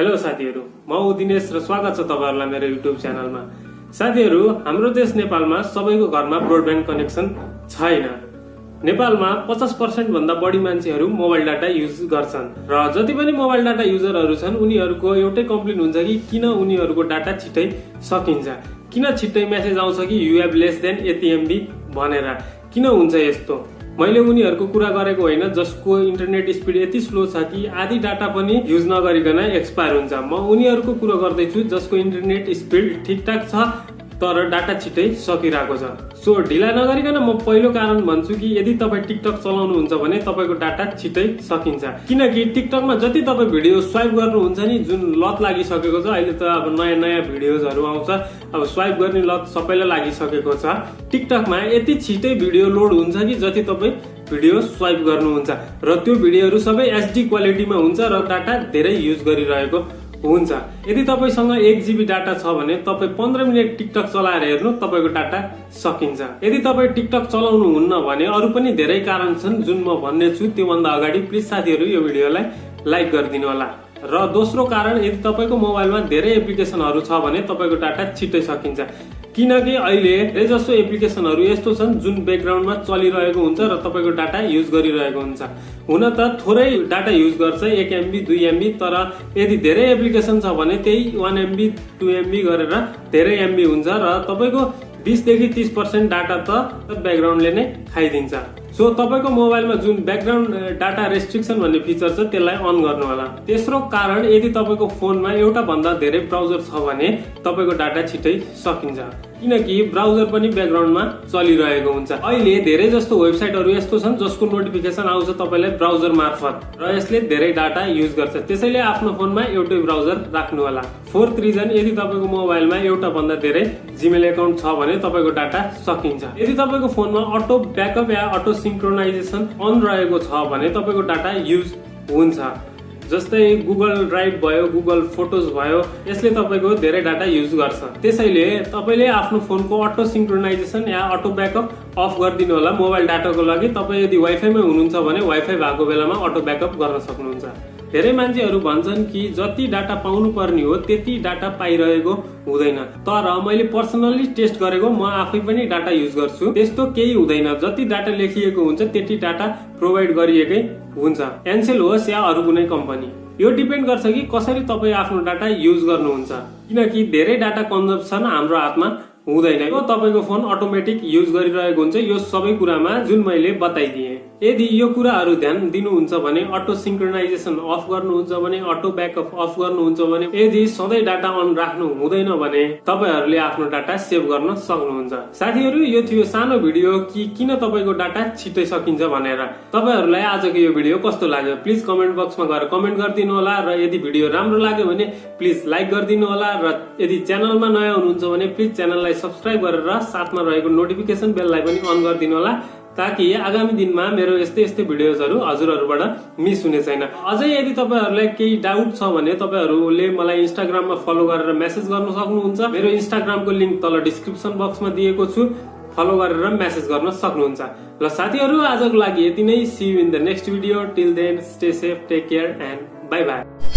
Hello साथीहरु, म दिनेश र स्वागत छ तपाईहरुलाई मेरो युट्युब च्यानलमा। साथीहरु, हाम्रो देश नेपालमा सबैको घरमा ब्रोडब्यान्ड कनेक्सन छैन। नेपालमा 50% भन्दा बढी मान्छेहरु मोबाइल डाटा युज गर्छन् र जति पनि मोबाइल डाटा युजरहरु छन् उनीहरुको एउटै कम्प्लेन हुन्छ कि किन उनीहरुको डाटा छिटै सकिन्छ, किन छिटै मेसेज आउँछ कि यु हैव लेस देन यति एमबी भनेर। किन हुन्छ यस्तो? मैले उनीहरुको कुरा गरेको होइन जसको इन्टरनेट स्पिड यति स्लो छ कि आधी डाटा पनि युज नगरिकन एक्सपायर हुन्छ। म उनीहरुको कुरा गर्दैछु जसको इन्टरनेट स्पिड ठीकठाक छ तर डाटा छिटै सकिरहेको छ। सो ढिला नगरिकन म पहिलो कारण भन्छु कि यदि तपाई टिकटक चलाउनुहुन्छ भने तपाईको डाटा छिटै सकिन्छ, किनकि टिकटकमा जति तपाई भिडियो स्वाइप गर्नुहुन्छ नि, जुन लत लागिसकेको छ अहिले त अब नयाँ नयाँ भिडियोजहरु आउँछ, अब स्वाइप गर्ने लत सबैलाई लागिसकेको छ। टिकटकमा यति छिटै भिडियो लोड हुन्छ कि जति तपाई भिडियो स्वाइप गर्नुहुन्छ र त्यो भिडियोहरु सबै एचडी क्वालिटीमा हुन्छ र डाटा धेरै युज गरिरहेको हुन्छ। यदि तपाईसँग 1 GB डाटा छ भने तपाई 15 मिनेट टिकटक चलाएर हेर्नु, तपाईको डाटा सकिन्छ। यदि तपाई टिकटक चलाउनु हुन्न भने अरु पनि धेरै कारण छन् जुन म भन्ने छु। त्यो भन्दा अगाडि प्लिज साथीहरु यो भिडियोलाई लाइक गरिदिनु होला। र दोस्रो कारण, यदि तपाईको मोबाइलमा धेरै एप्लिकेसनहरु छ भने तपाईको डाटा छिटै सकिन्छ, किनकि अहिले धेरै जसो एप्लिकेसनहरु यस्तो छन् जुन ब्याकग्राउन्डमा चलिरहेको हुन्छ र तपाईको डाटा युज गरिरहेको हुन्छ। हुन त थोरै डाटा युज गर्छ, 1 MB 2 MB, तर यदि धेरै एप्लिकेसन छ भने त्यही 1 MB 2 MB गरेर धेरै MB हुन्छ र तपाईको 20 देखि 30% डाटा त ब्याकग्राउन्डले नै खाइदिन्छ। सो तपाईको मोबाइलमा जुन ब्याकग्राउन्ड डाटा रेस्ट्रिक्सन भन्ने फिचर छ त्यसलाई अन गर्नु होला। तेस्रो कारण, यदि तपाईको फोनमा एउटा भन्दा धेरै ब्राउजर छ भने तपाईको डाटा छिटै सकिन्छ, किनकि ब्राउजर पनि ब्याकग्राउन्डमा चलिरहेको हुन्छ। अहिले धेरै जस्तो वेबसाइटहरु यस्तो छन् जसको नोटिफिकेसन आउँछ तपाईलाई ब्राउजर मार्फत र यसले धेरै डाटा युज गर्छ, त्यसैले आफ्नो फोनमा एउटै ब्राउजर राख्नु होला। फोर्थ रिजन, यदि तपाईको मोबाइलमा एउटा भन्दा धेरै जीमेल अकाउन्ट छ भने तपाईको डाटा सकिन्छ। यदि तपाईको फोनमा अटो ब्याकअप या अटो सिंक्रोनाइजेसन अन रहेको छ भने तपाईको डाटा युज हुन्छ। जस्तै गुगल ड्राइभ भयो, गुगल फोटोज भयो, यसले तपाईको धेरै डाटा युज गर्छ। त्यसैले तपाईले आफ्नो फोनको अटो सिंक्रोनाइजेसन या अटो ब्याकअप अफ गरिदिनु होला मोबाइल डाटाको लागि। तपाई यदि वाइफाईमा हुनुहुन्छ भने वाइफाई भएको बेलामा अटो ब्याकअप गर्न सक्नुहुन्छ। धेरै मान्छेहरु भन्छन् कि जति डाटा पाउनु पर्ने हो त्यति डाटा पाइरहेको हुँदैन, तर मैले पर्सनली टेस्ट गरेको, म आफै पनि डाटा युज गर्छु, त्यस्तो केही हुँदैन। जति डाटा लेखिएको हुन्छ त्यति डाटा प्रोभाइड गरिएकै हुन्छ, Ncell होस् या अरु कुनै कम्पनी। यो डिपेन्ड गर्छ कि कसरी तपाई आफ्नो डाटा युज गर्नुहुन्छ, किनकि धेरै डाटा कन्जम्पसन हाम्रो हातमा हुँदैन। यो तपाईको फोन अटोमेटिक युज गरिरहेको हुन्छ, यो सबै कुरामा जुन मैले बताइदिए। यदि यो कुराहरु ध्यान दिनुहुन्छ भने, अटो सिंक्रोनाइजेसन अफ गर्नुहुन्छ भने, अटो ब्याकअप अफ गर्नुहुन्छ भने, यदि सधैँ डाटा अन राख्नु हुँदैन भने तपाईहरुले आफ्नो डाटा सेभ गर्न सक्नुहुन्छ। साथीहरु, यो थियो सानो भिडियो कि किन तपाईको डाटा छिटै सकिन्छ भनेर। तपाईहरुलाई आजको यो भिडियो कस्तो लाग्यो प्लिज कमेन्ट बक्समा गएर कमेन्ट गरिदिनु होला र यदि भिडियो राम्रो लाग्यो भने प्लिज लाइक गरिदिनु होला र यदि च्यानलमा नयाँ हुनुहुन्छ भने प्लिज च्यानललाई सब्स्क्राइब गरेर साथमा रहेको नोटिफिकेसन बेललाई पनि अन गरिदिनु होला, ताकि आगामी दिनमा मेरो यस्तै यस्तै भिडियोजहरु हजुरहरुबाट मिस हुने छैन। अझै यदि तपाईहरुलाई केही डाउट छ भने तपाईहरुले मलाई इन्स्टाग्राममा फलो गरेर मेसेज गर्न सक्नुहुन्छ। मेरो इन्स्टाग्रामको लिंक तल डिस्क्रिप्सन बक्समा दिएको छु, फलो गरेर मेसेज गर्न सक्नुहुन्छ। ल साथीहरु, आजको लागि यति नै। See you in the next video. Till then stay safe, take care and bye by.